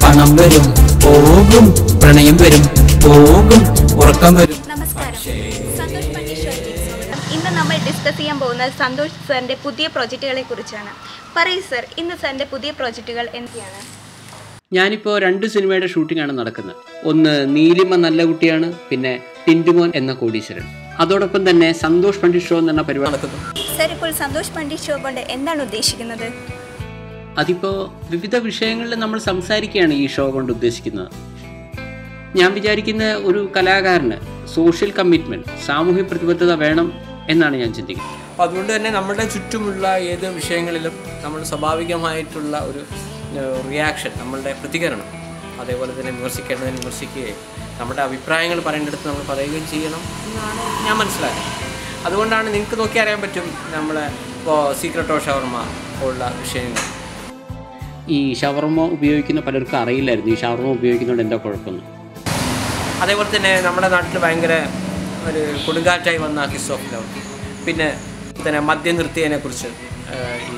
പണം വരും പോകും, പ്രണയം വരും പോകും, ഉറക്കം വരും. നമസ്കാരം, സന്തോഷ് പണ്ഡിറ്റ് ഷോയ്ക്ക് സ്വാഗതം. ഇന്ന് നമ്മൾ ഡിസ്കസ് ചെയ്യാൻ പോകുന്നത് സന്തോഷ് സാറിൻ്റെ പുതിയ പ്രോജക്റ്റുകളെ കുറിച്ചാണ്. പറയൂ സർ, ഇന്ന് സാറിൻ്റെ പുതിയ പ്രോജക്റ്റുകൾ എന്തൊക്കെയാണ്? ഞാനിപ്പോൾ 2 സിനിമയുടെ ഷൂട്ടിംഗാണ് നടക്കുന്നത്. ഒന്ന് നീലിമ നല്ല കുട്ടിയാണ്, പിന്നെ ടിൻറ്റുമോൻ എന്ന കോടീശ്വരൻ. അതോടൊപ്പം തന്നെ സന്തോഷ് പണ്ഡിറ്റ് ഷോ എന്ന പരിപാടി നടക്കുന്നു. സർ, ഇപ്പോൾ സന്തോഷ് പണ്ഡിറ്റ് ഷോ കൊണ്ട് എന്താണ് ഉദ്ദേശിക്കുന്നത്? അതിപ്പോൾ വിവിധ വിഷയങ്ങളിൽ നമ്മൾ സംസാരിക്കുകയാണ് ഈ ഷോ കൊണ്ട് ഉദ്ദേശിക്കുന്നത്. ഞാൻ വിചാരിക്കുന്ന ഒരു കലാകാരന് സോഷ്യൽ കമ്മിറ്റ്മെൻറ്റ്, സാമൂഹ്യ പ്രതിബദ്ധത വേണം എന്നാണ് ഞാൻ ചിന്തിക്കുന്നത്. അപ്പോൾ അതുകൊണ്ട് തന്നെ നമ്മുടെ ചുറ്റുമുള്ള ഏത് വിഷയങ്ങളിലും നമ്മൾ സ്വാഭാവികമായിട്ടുള്ള ഒരു റിയാക്ഷൻ, നമ്മളുടെ പ്രതികരണം, അതേപോലെ തന്നെ വിമർശിക്കേണ്ടതിന് വിമർശിക്കുകയും നമ്മുടെ അഭിപ്രായങ്ങൾ പറയേണ്ടടുത്ത് നമ്മൾ പറയുകയും ചെയ്യണം എന്നാണ് ഞാൻ മനസ്സിലാക്കുന്നത്. അതുകൊണ്ടാണ് നിങ്ങൾക്ക് നോക്കി അറിയാൻ പറ്റും നമ്മളെ ഇപ്പോൾ സീക്രട്ട് ഓഫ് ഷവർമ ഉള്ള വിഷയങ്ങൾ. ഈ ഷവർമ ഉപയോഗിക്കുന്ന പലർക്കും അറിയില്ലായിരുന്നു ഈ ഷവർമ ഉപയോഗിക്കുന്നതുകൊണ്ട് എന്താ കുഴപ്പമൊന്നും. അതേപോലെ തന്നെ നമ്മുടെ നാട്ടിൽ ഭയങ്കര ഒരു കൊടുങ്കാറ്റായി വന്ന കിസ് ഓഫ് ലവ്, പിന്നെ തന്നെ മദ്യം നിർത്തിയതിനെക്കുറിച്ച്, ഈ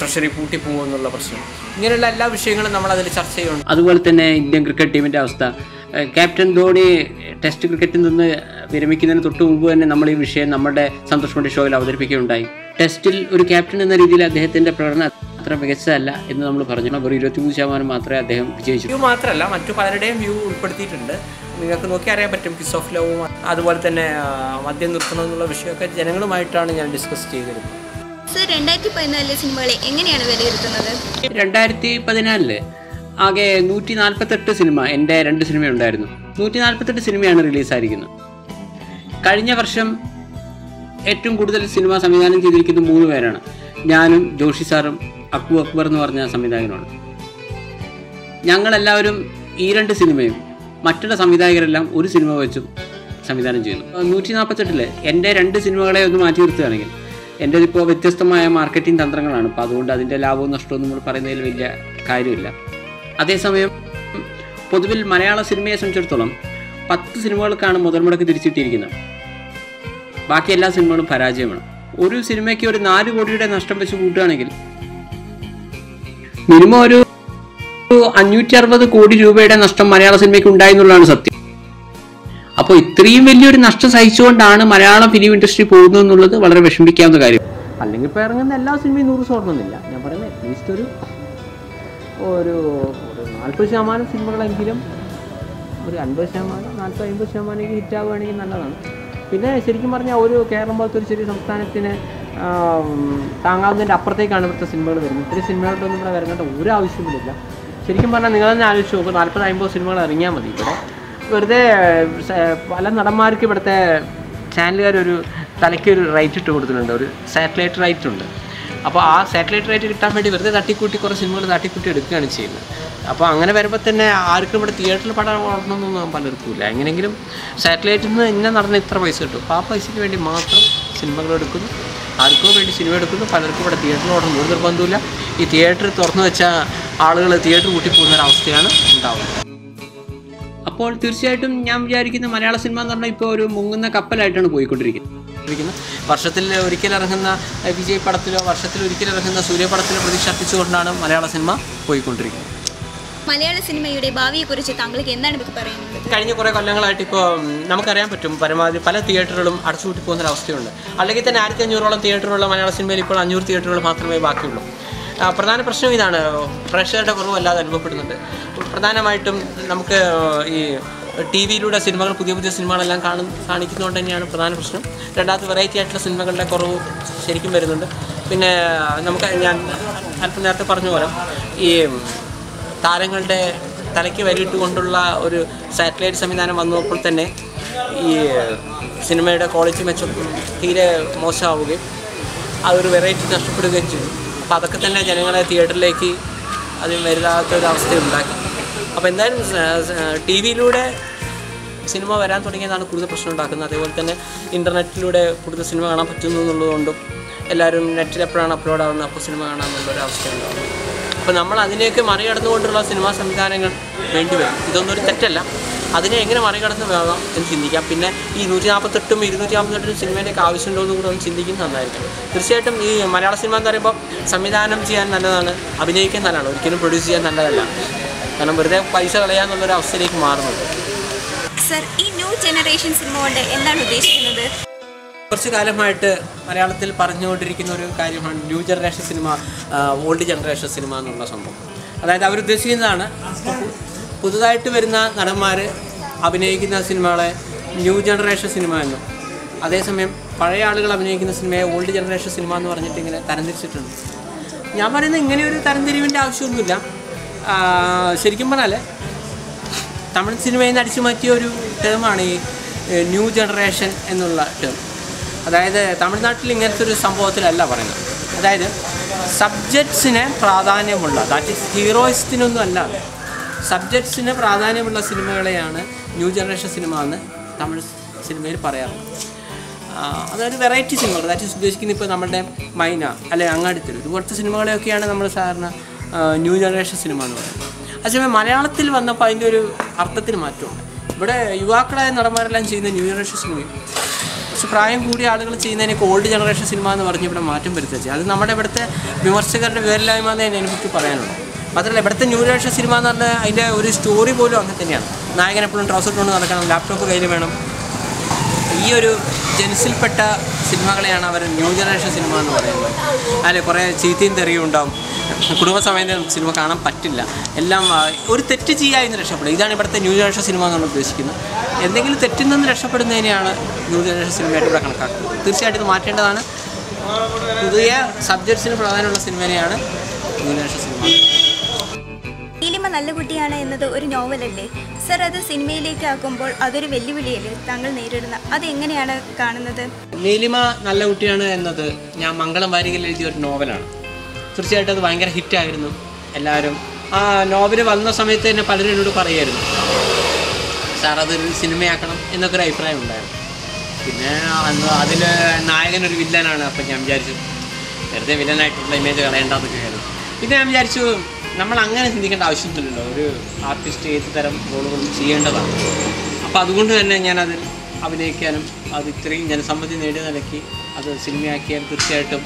ട്രഷറി പൂട്ടിപ്പോകുമെന്നുള്ള പ്രശ്നം, ഇങ്ങനെയുള്ള എല്ലാ വിഷയങ്ങളും നമ്മളതിൽ ചർച്ച ചെയ്യുന്നുണ്ട്. അതുപോലെ തന്നെ ഇന്ത്യൻ ക്രിക്കറ്റ് ടീമിൻ്റെ അവസ്ഥ, ക്യാപ്റ്റൻ ധോണി ടെസ്റ്റ് ക്രിക്കറ്റിൽ നിന്ന് വിരമിക്കുന്നതിന് തൊട്ട് മുമ്പ് തന്നെ നമ്മൾ ഈ വിഷയം നമ്മുടെ സന്തോഷ് പണ്ഡിറ്റ് ഷോയിൽ അവതരിപ്പിക്കുകയുണ്ടായി. ടെസ്റ്റിൽ ഒരു ക്യാപ്റ്റൻ എന്ന രീതിയിൽ അദ്ദേഹത്തിൻ്റെ പ്രകടനം അത്ര മികച്ചതല്ല എന്ന് നമ്മൾ പറഞ്ഞു. വെറും 23% മാത്രമേ അദ്ദേഹം വിജയിച്ചു. വ്യൂ മാത്രമല്ല, മറ്റു പലരുടെയും വ്യൂ ഉൾപ്പെടുത്തിയിട്ടുണ്ട്. നിങ്ങൾക്ക് നോക്കി അറിയാൻ പറ്റും. കിസ് ഓഫ് ലവും അതുപോലെ തന്നെ മദ്യം നിർത്തണം എന്നുള്ള വിഷയമൊക്കെ ജനങ്ങളുമായിട്ടാണ് ഞാൻ ഡിസ്കസ് ചെയ്തിരുന്നത്. സർ, 2014 സിനിമകളെ എങ്ങനെയാണ് വിലയിരുത്തുന്നത്? 2014 ആകെ 148 സിനിമ, എൻ്റെ 2 സിനിമ ഉണ്ടായിരുന്നു. 148 സിനിമയാണ് റിലീസായിരിക്കുന്നത്. കഴിഞ്ഞ വർഷം ഏറ്റവും കൂടുതൽ സിനിമ സംവിധാനം ചെയ്തിരിക്കുന്നത് 3 പേരാണ്. ഞാനും ജോഷി സാറും അക്കു അക്ബർ എന്ന് പറഞ്ഞ സംവിധായകനുമാണ്. ഞങ്ങളെല്ലാവരും ഈ 2 സിനിമയും മറ്റുള്ള സംവിധായകരെല്ലാം ഒരു സിനിമ വെച്ചും സംവിധാനം ചെയ്യുന്നു. 148 എൻ്റെ 2 സിനിമകളെ ഒന്ന് മാറ്റി നിർത്തുകയാണെങ്കിൽ എൻ്റെതിപ്പോൾ വ്യത്യസ്തമായ മാർക്കറ്റിംഗ് തന്ത്രങ്ങളാണ്. അപ്പോൾ അതുകൊണ്ട് അതിൻ്റെ ലാഭവും നഷ്ടവും നമ്മൾ പറയുന്നതിൽ വലിയ കാര്യമില്ല. അതേസമയം പൊതുവിൽ മലയാള സിനിമയെ സംബന്ധിച്ചിടത്തോളം 10 സിനിമകൾക്കാണ് മുതൽ മുടക്ക് തിരിച്ചിട്ടിരിക്കുന്നത്. ബാക്കി എല്ലാ സിനിമകളും പരാജയമാണ്. ഒരു സിനിമയ്ക്ക് ഒരു 4 കോടിയുടെ നഷ്ടം വെച്ച് കൂട്ടുകയാണെങ്കിൽ മിനിമം ഒരു 560 കോടി രൂപയുടെ നഷ്ടം മലയാള സിനിമയ്ക്ക് ഉണ്ടായി എന്നുള്ളതാണ് സത്യം. അപ്പോൾ ഇത്രയും വലിയൊരു നഷ്ടം സഹിച്ചുകൊണ്ടാണ് മലയാളം ഫിലിം ഇൻഡസ്ട്രി പോകുന്നത് എന്നുള്ളത് വളരെ വിഷമിക്കാവുന്ന കാര്യം. അല്ലെങ്കിൽ ഇപ്പോൾ ഇറങ്ങുന്ന എല്ലാ സിനിമയും 100 സ്വർണ്ണമെന്നില്ല. ഞാൻ പറയുന്നത് അറ്റ്ലീസ്റ്റ് ഒരു 40% സിനിമകളെങ്കിലും, ഒരു 50%, 40-50% ഹിറ്റാവുകയാണെങ്കിൽ നല്ലതാണ്. പിന്നെ ശരിക്കും പറഞ്ഞാൽ ഒരു കേരളം പോലത്തെ ഒരു ചെറിയ സംസ്ഥാനത്തിന് താങ്ങാവുന്നതിൻ്റെ അപ്പുറത്തേക്കാണ് ഇവിടുത്തെ സിനിമകൾ വരുന്നത്. ഇത്രയും സിനിമകളൊന്നും ഇവിടെ വരേണ്ട ഒരു ആവശ്യമില്ല. ശരിക്കും പറഞ്ഞാൽ നിങ്ങൾ തന്നെ ആലോചിച്ച് നോക്കുക, 40-50 സിനിമകൾ ഇറങ്ങിയാൽ മതി. ഇവിടെ വെറുതെ പല നടന്മാർക്ക് ഇവിടുത്തെ ചാനലുകാരൊരു തലയ്ക്കൊരു റൈറ്റ് ഇട്ട് കൊടുത്തിട്ടുണ്ട്, ഒരു സാറ്റലൈറ്റ് റൈറ്റ് ഉണ്ട്. അപ്പോൾ ആ സാറ്റലൈറ്റ് റൈറ്റ് കിട്ടാൻ വേണ്ടി വെറുതെ തട്ടിക്കൂട്ടി കുറേ സിനിമകൾ തട്ടിക്കൂട്ടി എടുക്കുകയാണ് ചെയ്യുന്നത്. അപ്പോൾ അങ്ങനെ വരുമ്പോൾ തന്നെ ആർക്കും ഇവിടെ തിയേറ്ററിൽ പടം ഓടണമെന്നൊന്നും പലർക്കും ഇല്ല. എങ്ങനെയെങ്കിലും സാറ്റലൈറ്റിൽ നിന്ന് ഇന്ന നടന്ന ഇത്ര പൈസ കിട്ടും. അപ്പോൾ ആ പൈസയ്ക്ക് വേണ്ടി മാത്രം സിനിമകൾ എടുക്കുന്നു, ആർക്കോ വേണ്ടി സിനിമ എടുക്കുന്നു. പലർക്കും ഇവിടെ തിയേറ്ററിൽ ഓടണം ഒരു നിർബന്ധമില്ല. ഈ തിയേറ്റർ തുറന്നു വെച്ച ആളുകൾ തിയേറ്റർ കൂട്ടിപ്പോകുന്നൊരവസ്ഥയാണ് ഉണ്ടാവുന്നത്. അപ്പോൾ തീർച്ചയായിട്ടും ഞാൻ വിചാരിക്കുന്ന മലയാള സിനിമ എന്ന് പറഞ്ഞാൽ ഇപ്പോൾ ഒരു മുങ്ങുന്ന കപ്പലായിട്ടാണ് പോയിക്കൊണ്ടിരിക്കുന്നത്. വർഷത്തിൽ ഒരിക്കൽ ഇറങ്ങുന്ന വിജയ് പടത്തിലോ വർഷത്തിൽ ഒരിക്കൽ ഇറങ്ങുന്ന സൂര്യ പടത്തിലോ പ്രതീക്ഷ അർപ്പിച്ചുകൊണ്ടാണ് മലയാള സിനിമ പോയിക്കൊണ്ടിരിക്കുന്നത്. മലയാള സിനിമയുടെ ഭാവിയെക്കുറിച്ച് താങ്കൾക്ക് എന്താണ് പറയുന്നത്? കഴിഞ്ഞ കുറേ കൊല്ലങ്ങളായിട്ട് ഇപ്പോൾ നമുക്കറിയാൻ പറ്റും, പരമാവധി പല തിയേറ്ററുകളും അടച്ചുപൂട്ടി പോകുന്നൊരവസ്ഥയുണ്ട്. അല്ലെങ്കിൽ തന്നെ 1500-ഓളം തിയേറ്ററുള്ള മലയാള സിനിമയിൽ ഇപ്പോൾ 500 തിയേറ്ററുകൾ മാത്രമേ ബാക്കിയുള്ളൂ. പ്രധാന പ്രശ്നം ഇതാണ്, പ്രേക്ഷകരുടെ കുറവല്ലാതെ അനുഭവപ്പെടുന്നുണ്ട്. പ്രധാനമായിട്ടും നമുക്ക് ഈ TV-യിലൂടെ സിനിമകൾ, പുതിയ പുതിയ സിനിമകളെല്ലാം കാണിക്കുന്നതുകൊണ്ട് തന്നെയാണ് പ്രധാന പ്രശ്നം. രണ്ടാമത്തെ വെറൈറ്റി ആയിട്ടുള്ള സിനിമകളുടെ കുറവ് ശരിക്കും വരുന്നുണ്ട്. പിന്നെ നമുക്ക് ഞാൻ അല്പം നേരത്തെ പറഞ്ഞ പോലെ ഈ താരങ്ങളുടെ തലയ്ക്ക് വരിയിട്ട് കൊണ്ടുള്ള ഒരു സാറ്റലൈറ്റ് സംവിധാനം വന്നപ്പോൾ തന്നെ ഈ സിനിമയുടെ ക്വാളിറ്റി തീരെ മോശമാവുകയും ആ ഒരു വെറൈറ്റി നഷ്ടപ്പെടുകയും ചെയ്തു. അപ്പോൾ അതൊക്കെ തന്നെ ജനങ്ങളെ തിയേറ്ററിലേക്ക് അത് വരാത്തൊരവസ്ഥയുണ്ടാക്കി. അപ്പോൾ എന്തായാലും TV-യിലൂടെ സിനിമ വരാൻ തുടങ്ങിയതാണ് കൂടുതൽ പ്രശ്നം ഉണ്ടാക്കുന്നത്. അതേപോലെ തന്നെ ഇൻ്റർനെറ്റിലൂടെ കൂടുതൽ സിനിമ കാണാൻ പറ്റുന്നു എന്നുള്ളതുകൊണ്ടും എല്ലാവരും നെറ്റിൽ എപ്പോഴാണ് അപ്ലോഡ് ആവുന്നത് അപ്പോൾ സിനിമ കാണാമെന്നുള്ളൊരവസ്ഥയുണ്ടാകും. അപ്പോൾ നമ്മൾ അതിനെയൊക്കെ മറികടന്നുകൊണ്ടുള്ള സിനിമാ സംവിധാനങ്ങൾ വേണ്ടിവരും. ഇതൊന്നും ഒരു തെറ്റല്ല. അതിനെ എങ്ങനെ മറികടന്ന് വേണം എന്ന് ചിന്തിക്കാം. പിന്നെ ഈ 148 248 സിനിമയിലേക്ക് ആവശ്യമുണ്ടോ എന്ന് കൂടെ ഒന്ന് ചിന്തിക്കുന്നത് നന്നായിരിക്കും. തീർച്ചയായിട്ടും ഈ മലയാള സിനിമ എന്ന് പറയുമ്പോൾ സംവിധാനം ചെയ്യാൻ നല്ലതാണ്, അഭിനയിക്കാൻ നല്ലതാണ്, ഒരിക്കലും പ്രൊഡ്യൂസ് ചെയ്യാൻ നല്ലതല്ല. കാരണം വെറുതെ പൈസ കളയാന്നുള്ളൊരു അവസ്ഥയിലേക്ക് മാറുന്നുണ്ട്. സർ, ഈ ന്യൂ ജനറേഷൻ സിനിമ കൊണ്ട് എന്താണ് ഉദ്ദേശിക്കുന്നത്? കുറച്ച് കാലമായിട്ട് മലയാളത്തിൽ പറഞ്ഞുകൊണ്ടിരിക്കുന്ന ഒരു കാര്യമാണ് new generation cinema, old generation cinema എന്നുള്ള സംഭവം. അതായത് അവരുദ്ദേശിക്കുന്നതാണ് പുതുതായിട്ട് വരുന്ന നടന്മാർ അഭിനയിക്കുന്ന സിനിമകളെ ന്യൂ ജനറേഷൻ സിനിമ എന്നും, അതേസമയം പഴയ ആളുകൾ അഭിനയിക്കുന്ന സിനിമയെ ഓൾഡ് ജനറേഷൻ സിനിമ എന്ന് പറഞ്ഞിട്ട് ഇങ്ങനെ തരംതിരിച്ചിട്ടുണ്ട്. ഞാൻ പറയുന്നത് ഇങ്ങനെയൊരു തരംതിരിവിൻ്റെ ആവശ്യമൊന്നുമില്ല. ശരിക്കും പറഞ്ഞാൽ തമിഴ് സിനിമയിൽ നിന്ന് അടിച്ചു മാറ്റിയ ഒരു ടേമാണ് ഈ ന്യൂ ജനറേഷൻ എന്നുള്ള ടേം. അതായത് തമിഴ്നാട്ടിൽ ഇങ്ങനത്തെ ഒരു സംഭവത്തിലല്ല പറയുന്നത്. അതായത് സബ്ജക്ട്സിന് പ്രാധാന്യമുള്ള, ദാറ്റ് ഈസ് ഹീറോയിസത്തിനൊന്നും അല്ല, സബ്ജക്ട്സിന് പ്രാധാന്യമുള്ള സിനിമകളെയാണ് ന്യൂ ജനറേഷൻ സിനിമ എന്ന് തമിഴ് സിനിമയിൽ പറയാറുള്ളത്. അതൊരു വെറൈറ്റി സിനിമകൾ, ദാറ്റ് ഈസ് ഉദ്ദേശിക്കുന്നത് ഇപ്പോൾ നമ്മുടെ മൈന അല്ലെ അങ്ങാടിത്തരു ഇതുപോലത്തെ സിനിമകളെയൊക്കെയാണ് നമ്മൾ സാധാരണ ന്യൂ ജനറേഷൻ സിനിമ എന്ന് പറയുന്നത്. അതേസമയം മലയാളത്തിൽ വന്നപ്പോൾ അതിൻ്റെ ഒരു അർത്ഥത്തിന് മാറ്റമുണ്ട്. ഇവിടെ യുവാക്കളായ നടന്മാരെല്ലാം ചെയ്യുന്ന ന്യൂ ജനറേഷൻ സിനിമയും കുറച്ച് പ്രായം കൂടിയ ആളുകൾ ചെയ്യുന്നതിനൊക്കെ ഓൾഡ് ജനറേഷൻ സിനിമ എന്ന് പറഞ്ഞ് ഇവിടെ മാറ്റം വരുത്തുക. അത് നമ്മുടെ ഇവിടുത്തെ വിമർശകരുടെ വിവരമില്ലായ്മ എന്നേ അതിനെപ്പറ്റി പറയാനുള്ളൂ. മാത്രമല്ല ഇവിടുത്തെ ന്യൂ ജനറേഷൻ സിനിമ എന്ന് പറഞ്ഞാൽ അതിൻ്റെ ഒരു സ്റ്റോറി പോലും അങ്ങനെ തന്നെയാണ്. നായകൻ എപ്പോഴും ട്രൗസർ കൊണ്ട് നടക്കണം, ലാപ്ടോപ്പ് കയ്യിൽ വേണം. ഈ ഒരു ജെൻസിൽപ്പെട്ട സിനിമകളെയാണ് അവർ ന്യൂ ജനറേഷൻ സിനിമ എന്ന് പറയുന്നത്. അതിൽ കുറേ ചീത്തയും തെറിയും ഉണ്ടാവും, കുടുംബസമേതം സിനിമ കാണാൻ പറ്റില്ല, എല്ലാം ഒരു തെറ്റ് ചെയ്യാമെന്ന് രക്ഷപ്പെടും. ഇതാണ് ഇവിടുത്തെ ന്യൂ ജനറേഷൻ സിനിമ എന്നാണ് ഉദ്ദേശിക്കുന്നത്. എന്തെങ്കിലും തെറ്റിൽ നിന്ന് രക്ഷപ്പെടുന്നതിനെയാണ് ന്യൂ ജനറേഷൻ സിനിമയായിട്ട് ഇവിടെ കണക്കാക്കുന്നത്. തീർച്ചയായിട്ടും ഇത് മാറ്റേണ്ടതാണ്. പുതിയ സബ്ജക്ട്സിന് പ്രാധാന്യമുള്ള സിനിമയാണ് ന്യൂ ജനറേഷൻ സിനിമ. നീലിമ നല്ല കുട്ടിയാണ് എന്നത് ഒരു നോവലല്ലേ സർ? അത് സിനിമയിലേക്ക് ആക്കുമ്പോൾ അതൊരു വെല്ലുവിളിയല്ലേ താങ്കൾ നേരിടുന്ന? അത് എങ്ങനെയാണ് കാണുന്നത്? നീലിമ നല്ല കുട്ടിയാണ് എന്നത് ഞാൻ മംഗളം വാരികയിൽ എഴുതിയ ഒരു നോവലാണ്. തീർച്ചയായിട്ടും അത് ഭയങ്കര ഹിറ്റായിരുന്നു. എല്ലാവരും ആ നോവൽ വന്ന സമയത്ത് തന്നെ പലരും എന്നോട് പറയുമായിരുന്നു, സാർ അതൊരു സിനിമയാക്കണം എന്നൊക്കെ ഒരു അഭിപ്രായം ഉണ്ടായിരുന്നു. പിന്നെ അതിൽ നായകനൊരു വില്ലനാണ്. അപ്പം ഞാൻ വിചാരിച്ചു വെറുതെ വില്ലനായിട്ടുള്ള ഇമേജ് കളയേണ്ടതൊക്കെ ആയിരുന്നു. പിന്നെ ഞാൻ വിചാരിച്ചു നമ്മൾ അങ്ങനെ ചിന്തിക്കേണ്ട ആവശ്യമൊന്നുമില്ലല്ലോ, ഒരു ആർട്ടിസ്റ്റ് ഏത് തരം റോളുകളും ചെയ്യേണ്ടതാണ്. അപ്പോൾ അതുകൊണ്ട് തന്നെ ഞാനതിൽ അഭിനയിക്കാനും അത് ഇത്രയും ജനസമ്മതി നേടിയ നിലയ്ക്ക് അത് സിനിമയാക്കിയാൽ തീർച്ചയായിട്ടും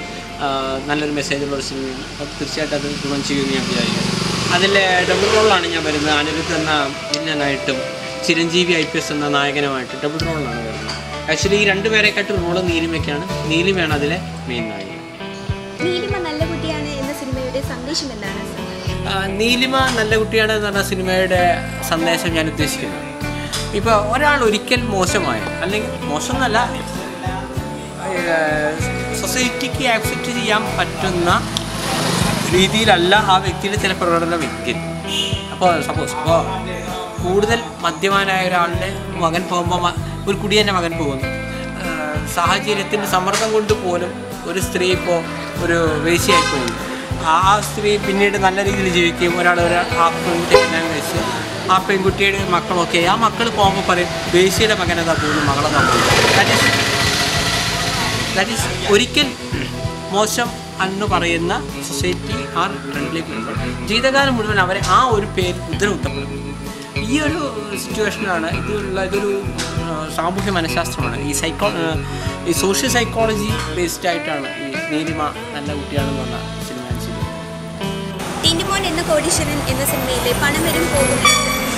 നല്ലൊരു മെസ്സേജുള്ളൊരു സിനിമയാണ്. അത് തീർച്ചയായിട്ടും അത് ഗുണം ചെയ്യുമെന്ന് ഞാൻ വിചാരിക്കുന്നു. അതിൽ ഡബിൾ റോളാണ് ഞാൻ വരുന്നത്. അനിരുദ്ധ് എന്ന വില്ലനായിട്ടും ചിരഞ്ജീവി IPS എന്ന നായകനുമായിട്ട് ഡബിൾ റോളിലാണ് വരുന്നത്. ആക്ച്വലി ഈ രണ്ടുപേരെക്കാട്ടും റോള് നീലിമയ്ക്കാണ്. നീലിമയാണ് അതിലെ മെയിൻ നായിക. നീലിമ നല്ല കുട്ടിയാണ് എന്ന സിനിമയുടെ സന്ദേശം എന്താണ്? നീലിമ നല്ല കുട്ടിയാണ് എന്ന് പറഞ്ഞ സിനിമയുടെ സന്ദേശം ഞാൻ ഉദ്ദേശിക്കുന്നത്, ഇപ്പോൾ ഒരാൾ ഒരിക്കൽ മോശമായ, അല്ലെങ്കിൽ മോശമെന്നല്ല, സൊസൈറ്റിക്ക് ആക്സെപ്റ്റ് ചെയ്യാൻ പറ്റുന്ന രീതിയിലല്ല ആ വ്യക്തിയുടെ ചില പ്രകടനം വ്യക്തി. അപ്പോൾ സപ്പോസ് ഇപ്പോൾ കൂടുതൽ മദ്യപാനായ ഒരാളുടെ മകൻ പോകുമ്പോൾ, ഒരു കുടിയൻ്റെ മകൻ പോകുന്നു, സാഹചര്യത്തിൻ്റെ സമ്മർദ്ദം കൊണ്ട് പോലും ഒരു സ്ത്രീ ഇപ്പോൾ ഒരു വേശ്യയായിപ്പോയി, ആ സ്ത്രീ പിന്നീട് നല്ല രീതിയിൽ ജീവിക്കുകയും ആ പെൺകുട്ടിയെ കല്യാണം കഴിച്ച് ആ പെൺകുട്ടിയുടെ മക്കളൊക്കെ ആ മക്കൾ പോകുമ്പോൾ പറയും വേശ്യയുടെ മകനതാ പോകുന്നു, മകളതാ പോകുന്നു. ദാറ്റ് ഈസ് ഒരിക്കൽ മോശം എന്ന് പറയുന്ന സൊസൈറ്റി ആ ട്രെൻഡിലേക്ക് വരുമ്പോൾ ജീവിതകാലം മുഴുവൻ അവരെ ആ ഒരു പേര് ഉത്തരവുത്തപ്പെടും. ഈ ഒരു സിറ്റുവേഷനാണ് ഇതൊരു സാമൂഹ്യ മനഃശാസ്ത്രമാണ്. ഈ സോഷ്യൽ സൈക്കോളജി ബേസ്ഡ് ആയിട്ടാണ് ഈ നീലിമ നല്ല കുട്ടിയാണെന്ന് പറഞ്ഞ സിനിമ. ടിൻറ്റുമോൻ എന്ന കോടീശ്വരൻ എന്ന സിനിമയിലെ പണം വരും പോകും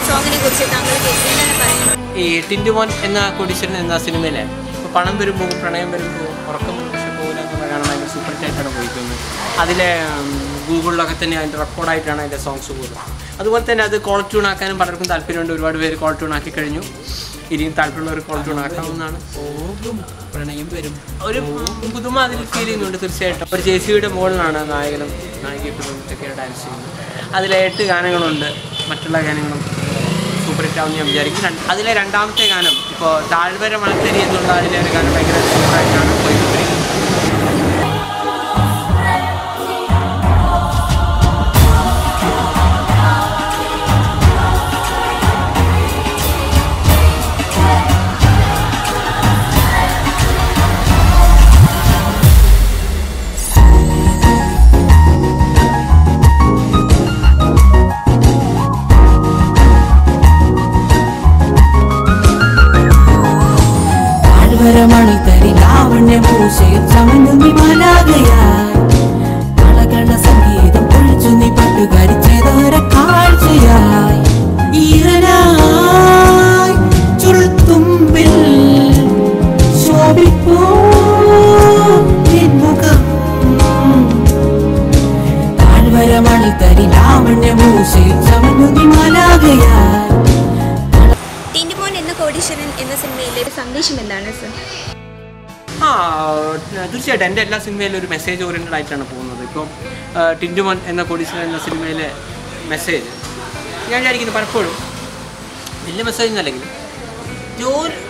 സോങ്ങിനെ കുറിച്ച് താങ്കൾക്ക് എന്താണ് പറയുന്നത്? ഈ ടിൻറ്റുമോൻ എന്ന കോടീശ്വരൻ എന്ന സിനിമയിലെ ഇപ്പോൾ പണം വരും പോകും, പ്രണയം വരും പോകും, ഉറക്കം വരും പക്ഷെ പോകില്ല എന്നുള്ള കാണാൻ ഭയങ്കര സൂപ്പർ ഹിറ്റായിട്ടാണ് പോയിരിക്കുന്നത്. അതിലെ ഗൂഗിളിലൊക്കെ തന്നെ അതിൻ്റെ റെക്കോർഡായിട്ടാണ് അതിൻ്റെ സോങ്സ് പോകുന്നത്. അതുപോലെ തന്നെ അത് കോൾ ട്യൂൺ ആക്കാനും പലർക്കും താല്പര്യമുണ്ട്. ഒരുപാട് പേര് കോൾ ട്യൂൺ ആക്കി കഴിഞ്ഞു. ഇനിയും താല്പര്യമുള്ളവർ കോൾ ട്യൂൺ ആക്കാവുന്നതാണ്. പ്രണയം വരും ഒരു പുതുമ അതിൽ ഫീൽ ചെയ്യുന്നുണ്ട് തീർച്ചയായിട്ടും. ഒരു JCയുടെ മുകളിലാണ് നായകനും നായികയൊക്കെ ഡാൻസ് ചെയ്യുന്നത്. അതിലെ 8 ഗാനങ്ങളുണ്ട്. മറ്റുള്ള ഗാനങ്ങളും സൂപ്പർ ഹിറ്റാവുമെന്ന് ഞാൻ വിചാരിക്കും. അതിലെ രണ്ടാമത്തെ ഗാനം ഇപ്പോൾ താഴ്വര മണത്തരി എന്നുള്ള അതിലെ ഒരു ഗാനം ഭയങ്കര സൂപ്പറായിട്ടാണ് പോയിക്കൊണ്ടിരിക്കുന്നത്. തരി ലാവണ്യമൂശയിൽ ചമഞ്ഞുകി മാലാകയായി. ടിൻറ്റുമോൻ എന്ന കോടീശ്വരൻ എന്ന സിനിമയിലെ സന്ദേശം എന്താണ് സർ? തീർച്ചയായിട്ടും എൻ്റെ എല്ലാ സിനിമയിലും ഒരു മെസ്സേജ് ഓറിയൻറ്റഡ് ആയിട്ടാണ് പോകുന്നത്. ഇപ്പോൾ ടിൻറ്റുമോൻ എന്ന കോടീശ്വരൻ എന്ന സിനിമയിലെ മെസ്സേജ് ഞാൻ വിചാരിക്കുന്നത് പലപ്പോഴും വലിയ മെസ്സേജ് എന്നല്ലെങ്കിലും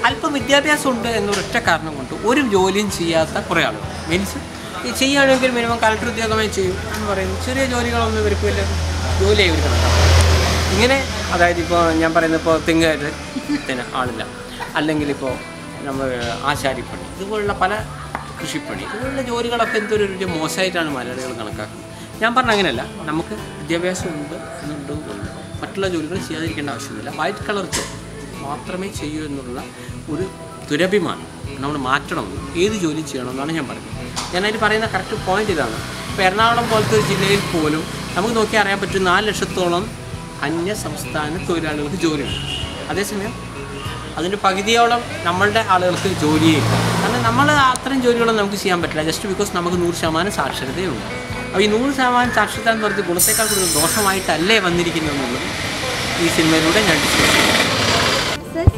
അല്പം വിദ്യാഭ്യാസം ഉണ്ട് എന്നൊരൊറ്റ കാരണം കൊണ്ട് ഒരു ജോലിയും ചെയ്യാത്ത കുറേ ആളുകൾ, മീൻസ് ഈ ചെയ്യുകയാണെങ്കിൽ മിനിമം കളക്ടർ ഉദ്യോഗമായി ചെയ്യും എന്ന് പറയുന്നത് ചെറിയ ജോലികളൊന്നും ഇവർക്ക് വലിയ ജോലിയായി ഇവർ കണക്കാക്കും. ഇങ്ങനെ അതായത് ഇപ്പോൾ ഞാൻ പറയുന്നത് ഇപ്പോൾ തെങ്ങുകയറ്റത്തിന് ആളില്ല, അല്ലെങ്കിൽ ഇപ്പോൾ നമ്മൾ ആശാരിപ്പണി, ഇതുപോലുള്ള പല കൃഷിപ്പണി, ഇതുപോലുള്ള ജോലികളൊക്കെ എന്തൊരു മോശമായിട്ടാണ് മലയാളികൾ കണക്കാക്കുന്നത്. ഞാൻ പറഞ്ഞ അങ്ങനെയല്ല, നമുക്ക് വിദ്യാഭ്യാസം ഉണ്ട് എന്നുള്ളത് മറ്റുള്ള ജോലികൾ ചെയ്യാതിരിക്കേണ്ട ആവശ്യമില്ല. വൈറ്റ് കളർ ജോബ് മാത്രമേ ചെയ്യൂ എന്നുള്ള ഒരു ദുരഭിമാനം നമ്മൾ മാറ്റണം. ഏത് ജോലി ചെയ്യണമെന്നാണ് ഞാൻ പറയുന്നത്. ഞാനതിൽ പറയുന്ന കറക്റ്റ് പോയിന്റ് ഇതാണ്. ഇപ്പോൾ എറണാകുളം പോലത്തെ ഒരു ജില്ലയിൽ പോലും നമുക്ക് നോക്കിയാൽ അറിയാൻ പറ്റും 4 ലക്ഷത്തോളം അന്യ സംസ്ഥാന തൊഴിലാളികൾക്ക് ജോലിയുണ്ട്. അതേസമയം അതിൻ്റെ പകുതിയോളം നമ്മളുടെ ആളുകൾക്ക് ജോലിയില്ല. കാരണം നമ്മൾ അത്തരം ജോലികളൊന്നും നമുക്ക് ചെയ്യാൻ പറ്റില്ല, ജസ്റ്റ് ബിക്കോസ് നമുക്ക് 100% സാക്ഷരതയുണ്ട്. അപ്പോൾ ഈ 100% സാക്ഷരത എന്ന് പറഞ്ഞ് ഗുണത്തേക്കാൾ കൂടുതൽ ദോഷമായിട്ടല്ലേ വന്നിരിക്കുന്നതെന്നുള്ളത് ഈ സിനിമയിലൂടെ ഞാൻ ഡിസ്കസ് ചെയ്യും.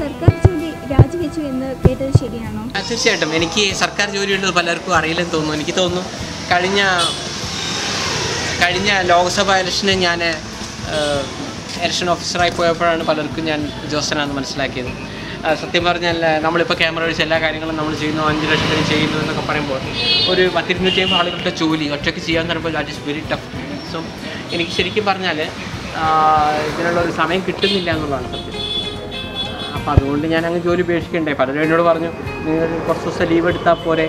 സർക്കാർ ജോലി രാജിവെച്ചു എന്ന് കേട്ടത് ശരിയാണോ? തീർച്ചയായിട്ടും എനിക്ക് സർക്കാർ ജോലിയുള്ളത് പലർക്കും അറിയില്ലെന്ന് തോന്നുന്നു. എനിക്ക് തോന്നുന്നു കഴിഞ്ഞ ലോക്സഭാ ഇലക്ഷന് ഞാൻ ഇലക്ഷൻ ഓഫീസറായി പോയപ്പോഴാണ് പലർക്കും ഞാൻ ഉദ്യോഗസ്ഥനാണെന്ന് മനസ്സിലാക്കിയത്. സത്യം പറഞ്ഞാൽ നമ്മളിപ്പോൾ ക്യാമറ വെച്ച് എല്ലാ കാര്യങ്ങളും നമ്മൾ ചെയ്യുന്നു, 5 ലക്ഷത്തിന് ചെയ്യുന്നു എന്നൊക്കെ പറയുമ്പോൾ ഒരു 10-250 ആളുകളുടെ ജോലി ഒറ്റയ്ക്ക് ചെയ്യാമെന്ന് പറയുമ്പോൾ that is very tough. So എനിക്ക് ശരിക്കും പറഞ്ഞാൽ ഇതിനുള്ള ഒരു സമയം കിട്ടുന്നില്ല എന്നുള്ളതാണ് സത്യം. അപ്പോൾ അതുകൊണ്ട് ഞാൻ അങ്ങ് ജോലി ഉപേക്ഷിക്കണ്ടേ. പലരും എന്നോട് പറഞ്ഞു നിങ്ങൾ കുറച്ച് ദിവസം ലീവ് എടുത്താൽ പോരെ,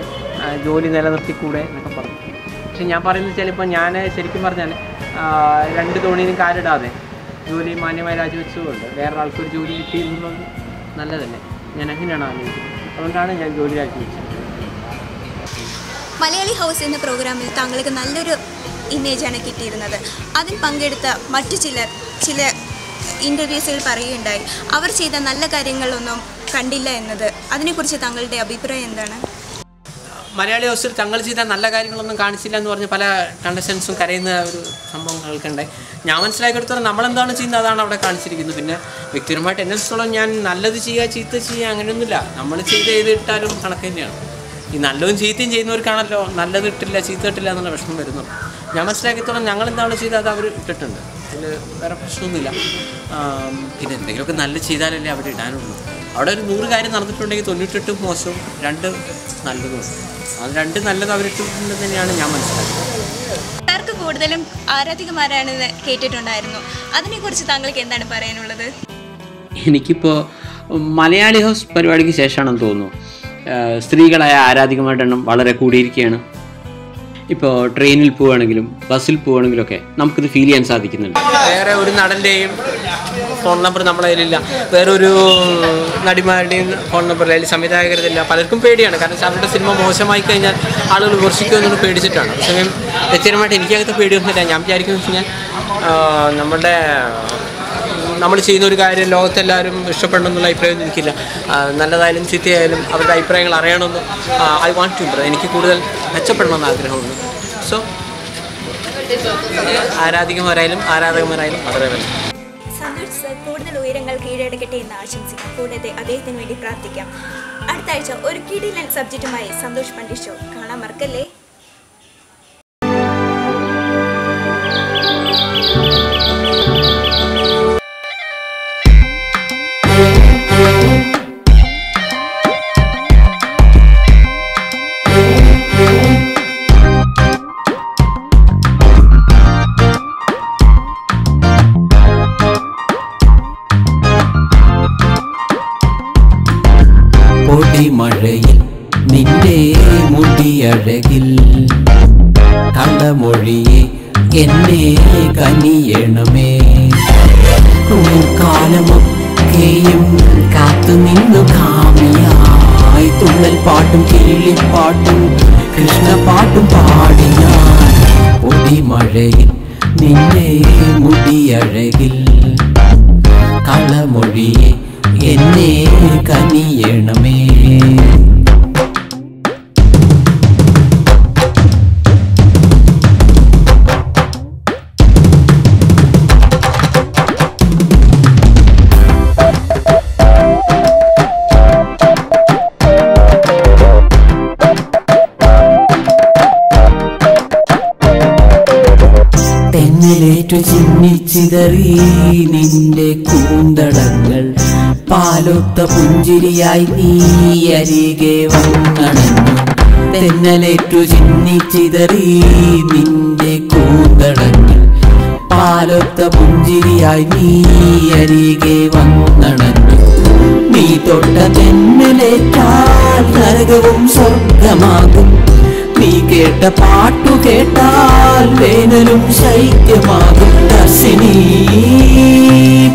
ജോലി നിലനിർത്തിക്കൂടെ എന്നൊക്കെ പറഞ്ഞു. പക്ഷെ ഞാൻ പറയുന്നത് വെച്ചാൽ ഇപ്പോൾ ഞാൻ ശരിക്കും പറഞ്ഞാൽ 2 തോണിയിലും കാലിടാതെ ജോലി മാന്യമായി രാജിവെച്ചുകൊണ്ട് വേറൊരാൾക്കൊരു ജോലി കിട്ടി എന്നുള്ളത് നല്ലതല്ലേ. ഞാൻ അങ്ങനെയാണ് ആലോചിക്കുന്നത്. അതുകൊണ്ടാണ് ഞാൻ ജോലി രാജിവെച്ചത്. മലയാളി ഹൗസ് എന്ന പ്രോഗ്രാമിൽ താങ്കൾക്ക് നല്ലൊരു ഇമേജാണ് കിട്ടിയിരുന്നത്. അതിൽ പങ്കെടുത്ത മറ്റു ചില ഇൻ്റർവ്യൂസിൽ പറയുകയുണ്ടായി അവർ ചെയ്ത നല്ല കാര്യങ്ങളൊന്നും കണ്ടില്ല എന്നത്. അതിനെക്കുറിച്ച് താങ്കളുടെ അഭിപ്രായം എന്താണ്? മലയാളി ഹൗസിൽ തങ്ങൾ ചെയ്ത നല്ല കാര്യങ്ങളൊന്നും കാണിച്ചില്ല എന്ന് പറഞ്ഞ് പല കണ്ടസ്റ്റൻസും കരയുന്ന ഒരു സംഭവം കേൾക്കണ്ടേ. ഞാൻ മനസ്സിലാക്കിയെടുത്തോളം നമ്മളെന്താണ് ചെയ്യുന്നത് അതാണ് അവിടെ കാണിച്ചിരിക്കുന്നത്. പിന്നെ വ്യക്തിപരമായിട്ട് എന്നെ സംബന്ധിച്ചോളം ഞാൻ നല്ലത് ചെയ്യുക ചീത്ത ചെയ്യുക അങ്ങനെയൊന്നുമില്ല. നമ്മൾ ചെയ്തിട്ടാലും കണക്ക് തന്നെയാണ്. ഈ നല്ലതും ചീത്തയും ചെയ്യുന്നവർക്കാണല്ലോ നല്ലത് ഇട്ടില്ല ചീത്ത ഇട്ടില്ല എന്നുള്ള വിഷമം വരുന്നത്. ഞാൻ മനസ്സിലാക്കിയത്തോളം ഞങ്ങൾ എന്താണ് ചെയ്തത് അത് അവർ ഇട്ടിട്ടുണ്ട്. അതിൽ വേറെ പ്രശ്നമൊന്നുമില്ല. പിന്നെ എന്തെങ്കിലുമൊക്കെ നല്ല ചെയ്താലല്ലേ അവിടെ ഇടാനുള്ളൂ. അവിടെ ഒരു 100 കാര്യം നടന്നിട്ടുണ്ടെങ്കിൽ 98 മോശവും 2 നല്ലതും. അത് 2 നല്ലത് അവരിട്ടിട്ടുണ്ടെന്ന് തന്നെയാണ് ഞാൻ മനസ്സിലാക്കുന്നത്. ആർക്ക് കൂടുതലും ആരാധികമാരാണെന്ന് കേട്ടിട്ടുണ്ടായിരുന്നു. അതിനെക്കുറിച്ച് താങ്കൾക്ക് എന്താണ് പറയാനുള്ളത്? എനിക്കിപ്പോൾ മലയാളി ഹൗസ് പരിപാടിക്ക് ശേഷമാണെന്ന് തോന്നുന്നു സ്ത്രീകളായ ആരാധികമാരുടെ എണ്ണം വളരെ കൂടിയിരിക്കുകയാണ്. ഇപ്പോൾ ട്രെയിനിൽ പോവുകയാണെങ്കിലും ബസ്സിൽ പോവുകയാണെങ്കിലും ഒക്കെ നമുക്കിത് ഫീൽ ചെയ്യാൻ സാധിക്കുന്നുണ്ട്. വേറെ ഒരു നടൻ്റെയും ഫോൺ നമ്പർ നമ്മുടെ കയ്യിലില്ല, വേറൊരു നടിമാരുടെയും ഫോൺ നമ്പർ അതിൽ സംവിധായകരുതില്ല. പലർക്കും പേടിയാണ്, കാരണം അവരുടെ സിനിമ മോശമായി കഴിഞ്ഞാൽ ആളുകൾ വിമർശിക്കുമെന്നൊന്ന് പേടിച്ചിട്ടാണ്. പക്ഷേ വ്യക്തിപരമായിട്ട് എനിക്കകത്ത് പേടിയൊന്നുമില്ല. ഞാൻ വിചാരിക്കുന്നത് വെച്ച് കഴിഞ്ഞാൽ നമ്മൾ ചെയ്യുന്ന ഒരു കാര്യം ലോകത്തെല്ലാവരും ഇഷ്ടപ്പെടണം എന്നുള്ള അഭിപ്രായം എനിക്കില്ല. നല്ലതായാലും ചീത്തയായാലും അവരുടെ അഭിപ്രായങ്ങൾ അറിയണമെന്ന് ഐ വാണ്ട് ടു ഇമ്പ്രൂവ്. എനിക്ക് കൂടുതൽ മെച്ചപ്പെടണമെന്ന് ആഗ്രഹമുണ്ട്. സോ ആരാധകന്മാരായാലും വളരെ വരും. സന്തോഷ് സർ കൂടുതൽ ഉയരങ്ങൾ കീഴടക്കട്ടെ എന്ന് ആശംസിക്കും. കൂടാതെ അദ്ദേഹത്തിന് വേണ്ടി പ്രാർത്ഥിക്കാം. അടുത്ത ആഴ്ച ഒരു കിടിലൻ സബ്ജക്റ്റുമായി സന്തോഷ് പണ്ഡിറ്റ് ഷോ കാണാൻ മറക്കല്ലേ. മഴയിൽ നിന്റെ മുടിയഴകിൽ കള്ളമൊഴിയെ എന്നെ കനിയണമേ. കാലമൊക്കെയും കാത്തു നിന്നു കാമിയായി തുള്ളൽ പാട്ടും കിളിപ്പാട്ടും കൃഷ്ണപാട്ടും പാടിയാൻ പൊടിമഴയിൽ നിന്റെ മുടിയഴകിൽ കള്ളമൊഴിയെ എന്നെ കനിയണമേ. ചിന്നിച്ചിതറി നിന്റെ കൂന്തളങ്ങൾ പാലൊത്ത പുഞ്ചിരിയായി നീ അരികെ വന്നണഞ്ഞു. തെന്നലേറ്റു ചിന്നിച്ചിതറി നിന്റെ കൂന്തളങ്ങൾ പാലൊത്ത പുഞ്ചിരിയായി നീ അരികെ വന്നണഞ്ഞു. നീ തൊട്ട തെന്നലേറ്റാൽ നരകവും സ്വർഗമാകും. നീ കേട്ട പാട്ടു കേട്ടാൽ വേനലും ശൈത്യമാകും. ദർശിനി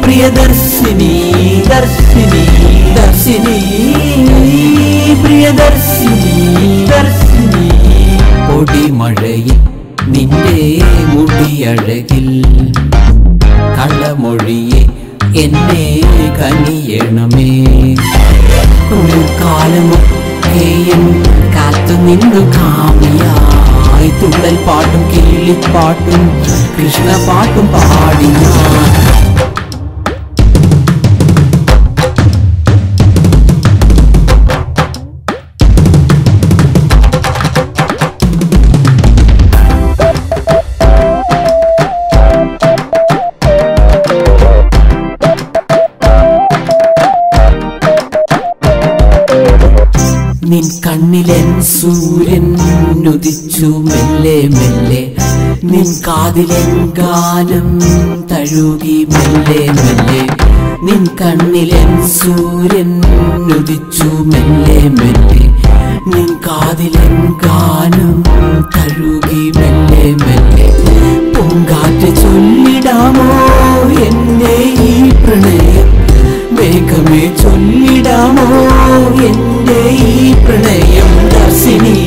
പ്രിയദർശിനി ദർശിനി ദർശിനി പ്രിയദർശിനി ദർശിനി. പൊടിമഴയിൽ നിന്റെ മുടിയഴകിൽ കള്ളമൊഴിയെ എന്നെ കനിയണമേ. ഒരു കാലമൊക്കെയും കാത്തു നിന്നു കാമിയായി തുള്ളൽ പാട്ടും കിള്ളിപ്പാട്ടും കൃഷ്ണപാട്ടും പാടി ഞാൻ. നിൻ കണ്ണിലെൻ സൂര്യൻ ഉദിച്ചു മെല്ലെ മെല്ലെ. നിൻ കാതിലെൻ ഗാനം തഴുകി മെല്ലെ മെല്ലെ. നിൻ കണ്ണിലെൻ സൂര്യൻ ഉദിച്ചു മെല്ലെ മെല്ലെ. നിൻ കാതിലെൻ ഗാനം തഴുകി മെല്ലെ മെല്ലെ. പൂങ്കാറ്റ് ചൊല്ലിടാമോ എന്നെ ഈ പ്രണയം? മേഘമേ ചൊല്ലിടാമോ എന്റെ ഈ പ്രണയം? ദർശിനി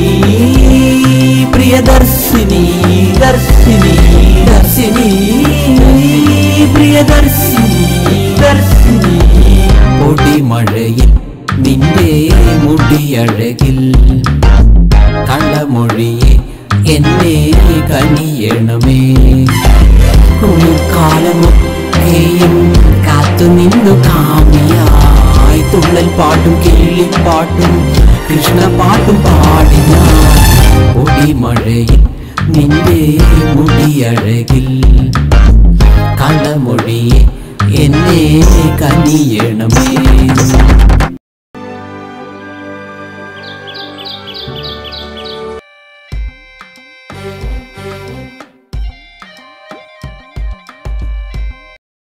പ്രിയദർശിനി ദർശിനി ദർശിനി പ്രിയദർശിനി ദർശിനി. പൊടിമഴയിൽ നിന്റെ മുടിയഴകിൽ കള്ളമൊഴിയെ എന്നെ കനിയണമേ. ഒരു കാലമൊക്കെയും കാത്തു നിന്നു കാമിയായി തുള്ളൽ പാട്ടും കിള്ളിപ്പാട്ടും കൃഷ്ണപാട്ടും പാടി ഞാൻ. പൊടിമഴയിൽ നിന്റെ മുടിയഴകിൽ കള്ളമൊഴിയെ എന്നെ കനിയണമേ.